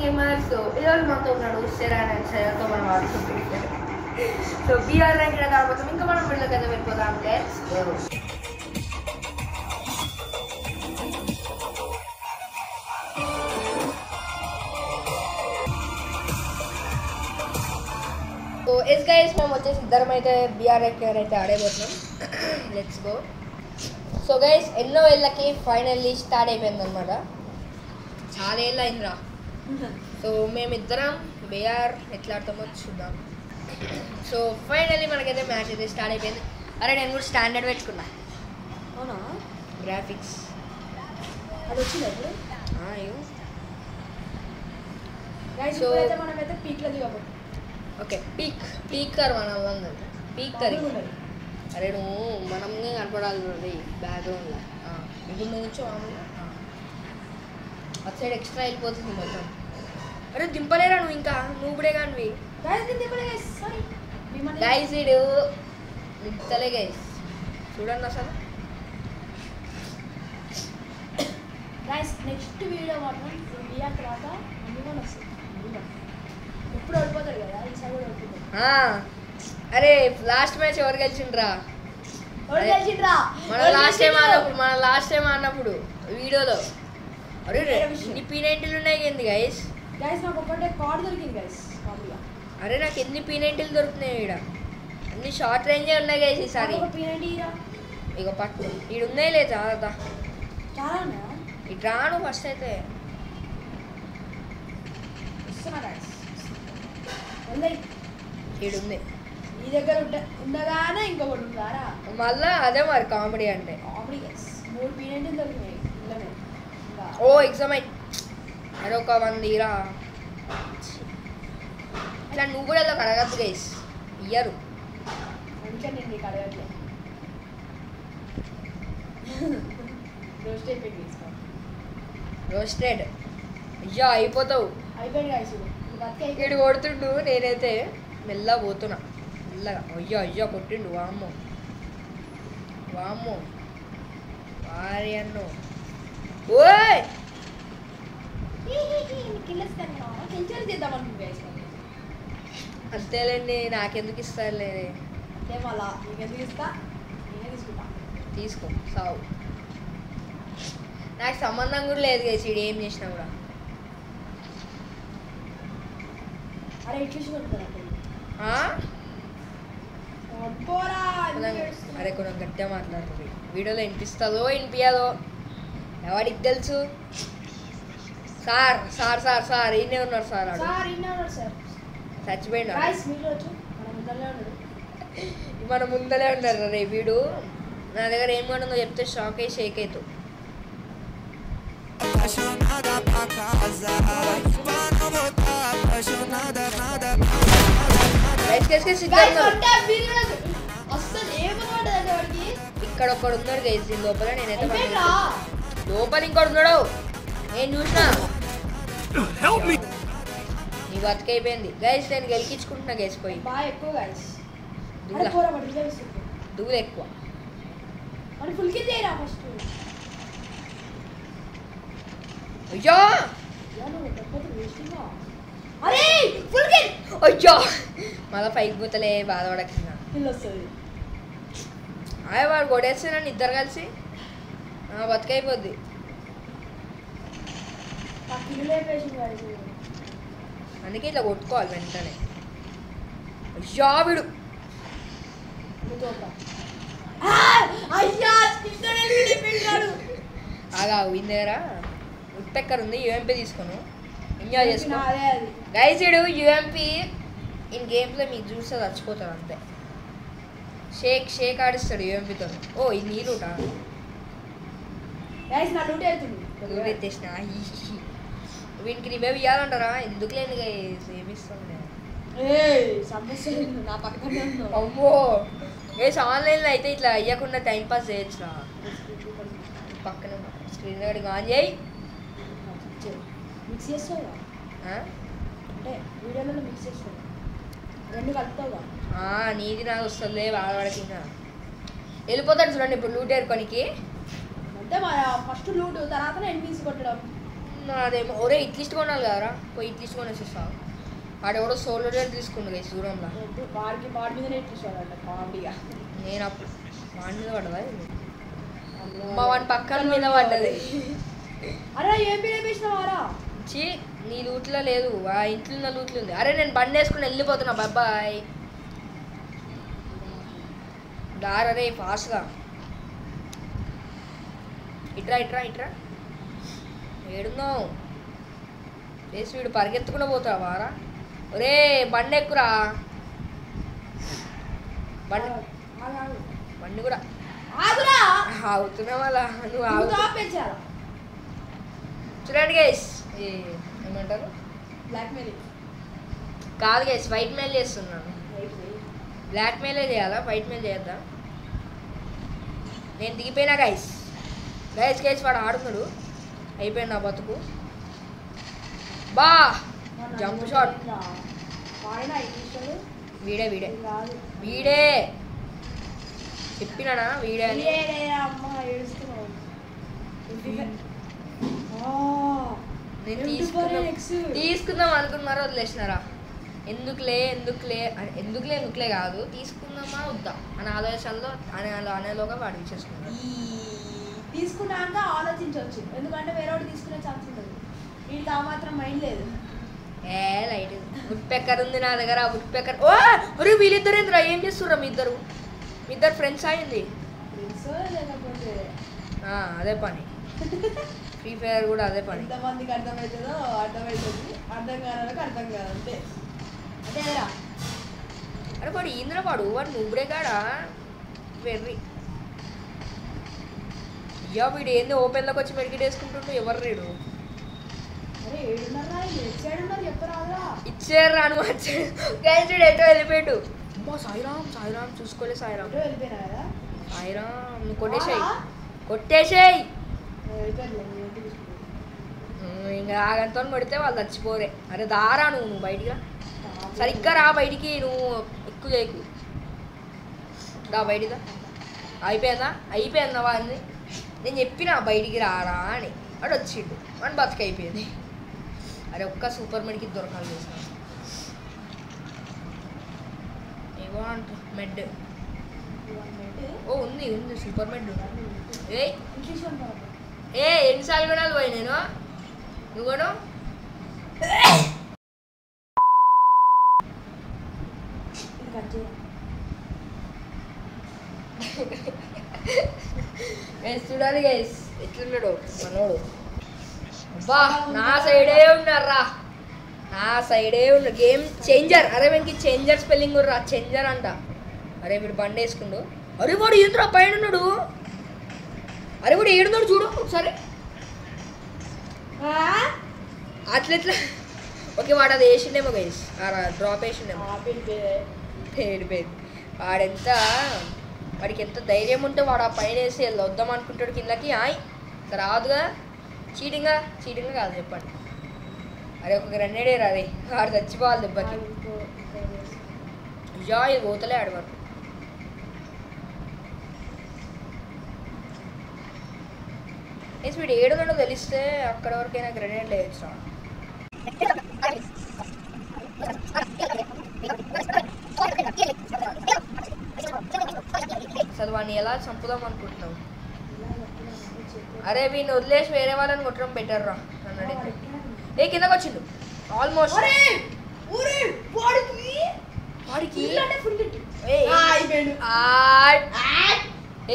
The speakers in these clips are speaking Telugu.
గేమర్స్ ఈరోజు మనతో ఉన్నాడు శరణ్ అండ్ శరణ్తో మనం ఆడుకుంటున్నాం. సో బీఆర్ ర్యాంక్ కాబట్టి ఇంకా మనం వీళ్ళకి అయితే వెళ్ళిపోతాం. Let's go. So yes guys మేము వచ్చేసి ఇద్దరం అయితే బీఆర్ ర్యాంక్ అయితే ఆడేపోతున్నాం. Let's go. సో గైస్ ఎన్నో ఏళ్ళకి ఫైనల్లీ స్టార్ట్ అయిపోయింది అనమాట. చాలా ఏళ్ళు అయిందిరా. సో మేమిద్దరం బీఆర్ ఎట్లా ఆడతామో చూద్దాం. సో ఫైనల్లీ మనకైతే మ్యాచ్ అయితే స్టార్ట్ అయిపోయింది. అరే నేను కూడా స్టాండర్డ్ పెట్టుకున్నా. అవునా? గ్రాఫిక్స్ అది వచ్చిందా ఇప్పుడు? సో మనమైతే పీక్లో దిగబోతుంది. ఓకే పీకర్ మన పీకర్. అరే నువ్వు మనమే కనపడాలి చూడండి బ్యాక్గ్రౌండ్లో. ఇప్పుడు నుంచో అటు సైడ్ ఎక్స్ట్రా వెళ్ళిపోతుంది మొత్తం. అరే దింపలేరా నువ్వు ఇంకా నువ్వు ఇప్పుడే కానీ గైస్ ఇడు దింపలే గైస్ చూడండి అసలు. గైస్ నెక్స్ట్ వీడియో మాత్రం ఇండియా తర్వాత అందుకని వస్తుంది. ఎప్పుడు ఓడిపోతాడు కదా, ఈసారి కూడా ఓడిపోతాడు. అరే లాస్ట్ మ్యాచ్ ఎవరు గెలిచిండ్రా? మన లాస్ట్ టైం ఆడినప్పుడు వీడియోలో అరే ఎన్ని P90లు ఉన్నాయి ఏంది గైస్? గైస్ నాకు ఒకటే కార్డ్ దొరికింది గైస్. అరే నాకు ఎన్ని P90లు దొరుకుతున్నాయి ఇక్కడ. అన్ని షార్ట్ రేంజే ఉన్నాయి గైస్ ఈసారి. ఇక పట్టు ఈడు ఉన్నాయి లేదు చాలా ఇటు రాను ఫస్ట్ అయితే. ఈడుంది ఈ దగ్గర ఉండగానే ఇంకొకటి ఉందారా మళ్ళా. అదే మరి కామెడీ అంటే. కామెడీ గైస్ 3 P90లు దొరికినాయి. ఓ ఎగ్జామ్ అరే ఒక 1 తీరా. ఇట్లా నువ్వు కూడా ఇలా కడగద్దు గైస్, ఇయ్యరు. అందుకే నేను నీకు అడగట్లేదు. రోస్టెడ్ అయ్యా అయిపోతావు. అయిపోయింది గైస్. ఇటు కొడుతుండు, నేనైతే మెల్లగా పోతున్నా మెల్లగా. అయ్యో కొట్టిండు. వామ్మో వారి అన్నో. ఓయ్ అంతేలేండి, నాకెందుకు ఇస్తారులే. తీసుకో సావు. నాకు సంబంధం కూడా లేదు కదా సీడీ ఏం చేసినా కూడా. అరే కొంచెం గట్టిగా మాట్లాడుతుంది. వీడియోలో వినిపిస్తుందో వినిపించదో ఎవరికి తెలుసు. సార్ ఈయనే ఉన్నారు సార్. చచ్చిపోయినా మన ముందలే ఉన్నారు రే. వీడు నా దగ్గర ఏం కొనుందో చెప్తే షాక్ అయ్యి షేక్ అవుతావు. ఇక్కడ ఒక్కడు ఉన్నాడు గైస్ దీని లోపల. నేనైతే లోపల ఇంకోటి ఉన్నాడు నేను చూసినా. నీ బతికైపోయింది గైస్. నేను గెలికించుకుంటున్నా గైస్. పోయి దూలు ఎక్కువ. అయ్యో అయ్యో మళ్ళీ పైకి పోతలే బాధపడకుండా. అదే వాడు కొడేస్తే నన్ను ఇద్దరు కలిసి బతికైపోద్ది. అందుకే ఇట్లా కొట్టుకోవాలి వెంటనే. అయ్యా వీడు ఆగా వీని దగ్గర ఉట్టెక్కర్ ఉంది. యూఎంపీ తీసుకును ఎంజాయ్ చేసుకో గైస్. వీడు యూఎంపీ ఇన్ గేమ్లో మీకు చూస్తే చచ్చిపోతాడు అంతే. షేక్ ఆడిస్తాడు యూఎంపీతో. ఓ ఇది నీ రూటా? లూట్ ఎత్తేసిన. వీనికి రివైవ్ ఇవ్వాలంటారా? ఎందుకు లేదు ఏమిస్తుంది. అమ్మో గైస్ ఆన్లైన్లో అయితే ఇట్లా అయ్యకుండా టైంపాస్ చేయొచ్చురా. పక్కన స్క్రీన్ దగ్గర ఆన్ చేయి. మిక్స్ చేస్తావా? అంటే వీడియోలో మిక్స్ చేస్తావా? రెండు కలుపుతావా? నీది నాకు వస్తుంది బాధపడకి. వెళ్ళిపోతాడు చూడండి ఇప్పుడు లూట్ ఏరుకోనికి. అంటే ఫస్ట్ లూట్ తర్వాత ఎనిమిస్ కొట్టడం. అదేమో ఒరే ఇట్లిస్ట్ కొనాలి కదరా పోయి ఇట్లిస్ట్ కొనేసిస్తా వాడెవడో సోలో డేట్ తీసుకుండు గైస్ దూరంలో వాడి మీదనే ఇట్టిస్తాడంట కామెడీగా. నేను అప్పుడు వాడి మీద పడ్డదా మా వాడి పక్కన మీద పడ్డది. అరే ఏం వేసినావారా? చీ నీ లూట్లో లేదు ఆ ఇంట్లో ఉన్న లూట్లు ఉంది. అరే నేను బండి వేసుకుని వెళ్ళిపోతున్నా బాబాయ్ దారే ఫాస్ట్గా ఇట్రా ఇట్రా ఇట్రా ఏడున్నావు లేచి వీడు పరిగెత్తుకుని పోతావా వారా ఒరే బండి ఎక్కురా బండి బండి కూడా ఆగుతున్నా వాళ్ళ నువ్వు చూడండి గైస్ ఏమంటారు బ్లాక్ మెయిల్ కాదు గైస్ వైట్ మెయిల్ చేస్తున్నాను. బ్లాక్ మెయిలే చేయాలా వైట్ మెయిల్ చేయొద్దా? నేను దిగిపోయినా గైస్ గైస్ గైస్ వాడు ఆడుతున్నాడు అయిపోయింది నా బతుకు బా జంప్ షాట్ వీడే వీడే వీడే చెప్పినానా వీడే అని నేను తీసుకుందాం అనుకున్నారా వదిలేసినారా ఎందుకులే ఎందుకులే కాదు తీసుకుందామా వద్దా అని ఆలోచనలో అనేలోగా వాడు ఇచ్చేసుకున్నాడు. తీసుకున్నాక ఆలోచించవచ్చు ఎందుకంటే వేరే వాడు తీసుకునే ఛాన్స్ ఉంటుంది. వీళ్ళకి ఆ మాత్రం మైండ్ లేదు. ఏ లైట్ వుడ్ పెక్కర్ ఉంది నా దగ్గర వుడ్ పెక్కర్. ఓ ఒరే వీళ్ళిద్దరు ఏంద్రా ఏం చేస్తుర్రా మీ ఇద్దరు ఫ్రెండ్స్ అయింది లేకపోతే అదే పని ఫ్రీ ఫైర్ కూడా అదే పని. ఎంతమందికి అర్థమవుతుందో అర్థమవుతుంది అర్థం కాదు అర్థం కాదు అంతే అదేరా. అరే వాడు ఈంద్ర వాడు నువ్వుడే కాడా వెర్రి అయ్యా వీడు ఏంది ఓపెన్లోకి వచ్చి మెడికేట్ వేసుకుంటుండు ఎవరు రేడు ఇచ్చారు రాను వచ్చాడు ఎటో వెళ్ళిపోయాడు. అమ్మా సాయిరామ్ చూసుకోలే సాయిరామ్ నువ్వు కొట్టేసేయి ఇంకా ఆగంతో కొడితే వాళ్ళు చచ్చిపోరే. అరే దారా నువ్వు బయటికి సరిగ్గా రా బయటికి నువ్వు ఎక్కువ చేయకు రా బయటిదా అయిపోయిందా వాడిని నేను చెప్పిన బయటికి రారా అని వాడు వచ్చిండు వాడి బతుకు అయిపోయింది. అరే ఒక్క సూపర్ మెడ్కి దొరకాలి చేసిన ఏవో అంట మెడ్ ఓ ఉంది సూపర్ మెడ్ ఎన్నిసార్లు కొనాలి పోయి నేను నువ్వు కొను చూడాలి గైస్ ఎట్లున్నాడు మనోడు. అబ్బా నా సైడే ఉన్నారా గేమ్ చేంజర్. అరే వీనికి చేంజర్ స్పెల్లింగ్ కూడా రా చేంజర్ అంట. అరే వీడు బండి వేసుకుండు. అరే వాడు ఏంద్రా పైన ఉన్నాడు. అరే వాడు ఏడున్నాడు చూడు ఒకసారి అట్లెట్లా ఓకే వాడు అది వేసిండేమో గైస్ డ్రాప్ వేసిండేమో పేరు వాడికి ఎంత ధైర్యం ఉంటే వాడు ఆ పైన వేసి వద్దాం అనుకుంటాడు కిందకి రాదుగా చీటింగా కాదు చెప్పండి. అరే ఒక గ్రెనేడే రాదే వాడు చచ్చిపోవాలి దెబ్బకి అయ్యా ఇది పోతలే ఆడవాడు. వీడు ఏడున్నాడో తెలిస్తే అక్కడ వరకైనా గ్రెనేడ్ వేయచ్చు. అసలు వాడిని ఎలా చంపుదాం అనుకుంటున్నావు? అరే వీడిని వదిలేసి వేరే వాళ్ళని కొట్టడం బెటర్ రా నన్ను అడిగితే. కిందకి వచ్చిండు ఆల్మోస్ట్. వాడికి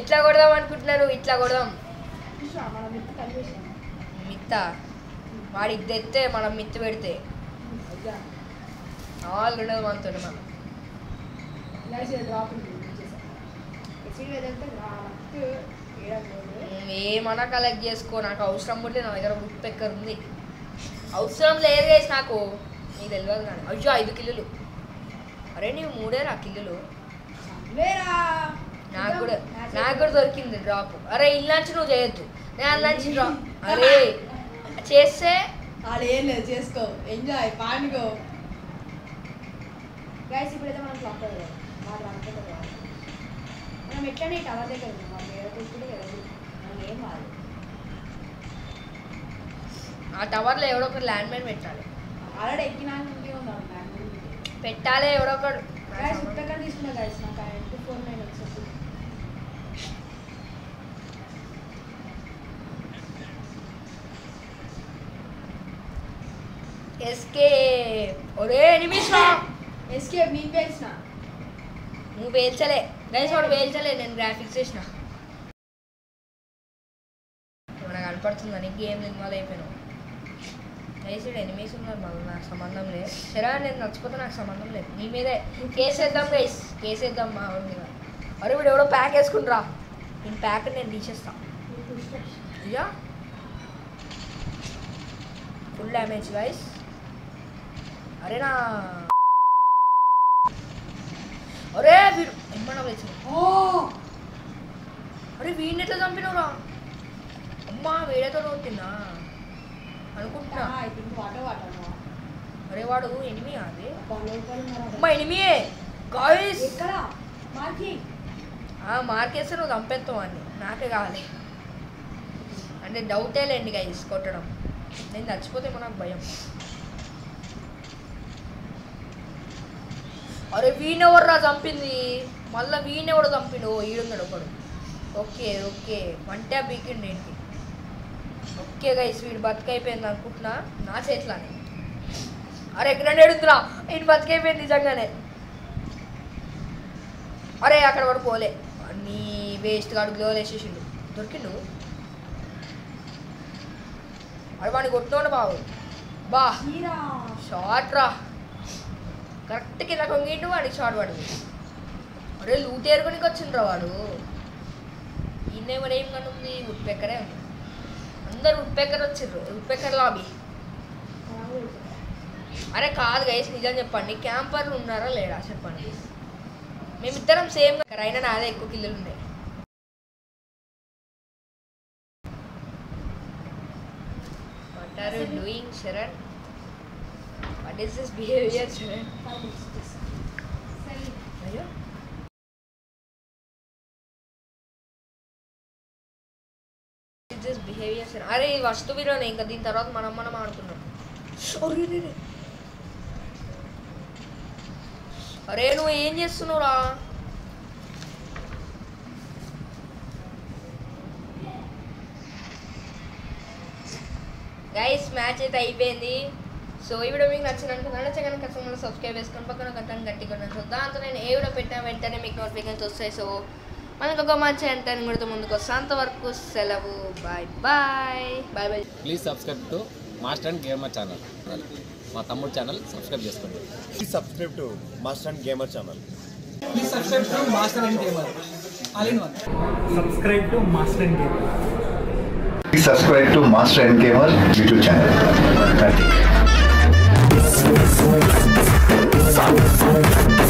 ఎట్లా కొడదాం అనుకుంటున్నారు? ఇట్లా కొడదాం మిత్త వాడికి తెస్తే మనం మిత్తి పెడితే వాళ్ళు ఉండదు మనతో. మనం ఏమన్నా కలెక్ట్ చేసుకో నాకు అవసరం ఉంటే నా దగ్గర వుడ్ పెక్కర్ ఉంది. అవసరం లేదు వేసి నాకు నీకు తెలియదు కానీ. అయ్యో 5 కిలోలు. అరే నీవు 3 కిలోలు నాకు కూడా దొరికింది డ్రాప్. అరే ఇల్లాంచి నువ్వు చేయొద్దు నేను అల్లాంచి డ్రాప్. అరే చేస్తే ఏం లేదు చేసుకో ఎంజాయ్ పాడుకో గైస్. ఇప్పుడైతే మనం క్లాక్ మనం ఎట్లనే టవర్ దగ్గర ఉన్నాం. మనం ఏదో కూర్చుంటే మనం ఏం కాదు. ఆ టవర్లో ఎవడో ఒకరు ల్యాండ్ మైన్ పెట్టాలి. ఆల్రెడీ ఎక్కినాక ఉన్నాడు పెట్టాలి ఎవడో ఒకడు. ఇక్కడ తీసుకున్నా గైస్ నాకు MP49 వచ్చింది. ఎస్కేప్. ఒరే ఎనిమిస్ రా. ఎస్కేప్ నీ పేల్సిన. నువ్వు పేల్చలే గైస్, వాడు పేల్చలే, నేను గ్రాఫిక్స్ చేసిన. నాకు కనపడుతుందని గేమ్ ఇన్వాల్వ్ అయిపోయినావు. గైస్ ఇక్కడ ఎనిమిస్ ఉన్నారు, మళ్ళీ నాకు సంబంధం లేదు. సరే నేను నచ్చిపోతే నాకు సంబంధం లేదు, నీ మీదే కేసేద్దాం గైస్, కేసేద్దాం మా వాడి మీద. అరే వీడు ఎవడో ప్యాక్ వేసుకుంట్రా, నేను ప్యాక్ నేను తీసేస్తా. ఇయా ఫుల్ డ్యామేజ్ గైస్. అరే నా అరే వీడు ఏమన్నా వచ్చింది. అరే వీడిని ఎట్లా చంపినవురా? అమ్మా వేడేతో నోటినా అనుకుంటున్నా. అరే వాడు ఎనిమి అది అమ్మా ఎనిమియే గాయ్స్. మార్కేస్తే నువ్వు చంపేస్తావు అని నాకే కావాలి అంటే డౌటే లేండి గైస్. కొట్టడం నేను చచ్చిపోతే నాకు భయం. అరే వీణెవర్రా చంపింది, మళ్ళీ వీణెవడు చంపిండు. ఈడున్నాడు ఒకడు. ఓకే ఓకే వంట బీకిండి ఏంటి. ఓకే గైస్ వీడు బతుకైపోయింది అనుకుంటున్నా నా చేతిలోనే. అరే ఎక్కడ ఎడుతున్నా, ఈయన బతుకైపోయింది నిజంగానే. అరే అక్కడ వాడు పోలే, నీ వేస్ట్ కాడు గ్లోలు వేసేసిండు. దొరికిండు. అరే వాడిని కొట్టుకోండి బాబు. బా షార్ట్ రా, కరెక్ట్ కింద కొంగిండు, వాడికి షార్ట్ పడింది. అరే లూట్ ఏరుకోనికి వచ్చిండ్రా వాడు. ఈయన మరి ఏం కానీ ఉంది, ఉడ్పెక్కరే ఉంది. అందరు ఉడ్పెక్కర్ వచ్చిండ్రు, ఉడ్పెక్కర్ లాబీ. అరే కాదు గైస్ నిజం చెప్పండి, క్యాంపర్లు ఉన్నారా లేడా చెప్పండి. మేమిద్దరం సేమ్ అయినా నాదే ఎక్కువ కిల్లులు ఉన్నాయి. What are you doing Sharan? What is this behaviour Sharan? అయ్యో బిహేవియర్ శరణ్. అరే ఈ వస్తువులోనే ఇంకా దీని తర్వాత మనం ఆడుకున్నాం. అరే నువ్వు ఏం చేస్తున్నావురా? గైస్ మ్యాచ్ అయితే అయిపోయింది. సో ఈ వీడియో మీకు నచ్చినట్టున్నాను. నచ్చగానే ఖచ్చితంగా సబ్స్క్రైబ్ చేసుకొని పక్కన గంటను గట్టిగా సో దాంతో నేను ఏ వీడియో పెట్టినా వెంటనే మీకు నోటిఫికేషన్స్ వస్తాయి. సో మనకు ఒక మంచి ఎంటర్టైన్ కూడా ముందుకు వస్తాం. అంతవరకు సెలవు. Bye bye bye bye. Please subscribe to master and gamer channel. మా తమ్ముడు ఛానల్ సబ్స్క్రైబ్ చేసుకోండి. Please subscribe to Master and Gamer channel. Please subscribe to Master and Gamer. All in one. Subscribe to Master and Gamer. Please subscribe to Master and Gamer YouTube channel. Thank you.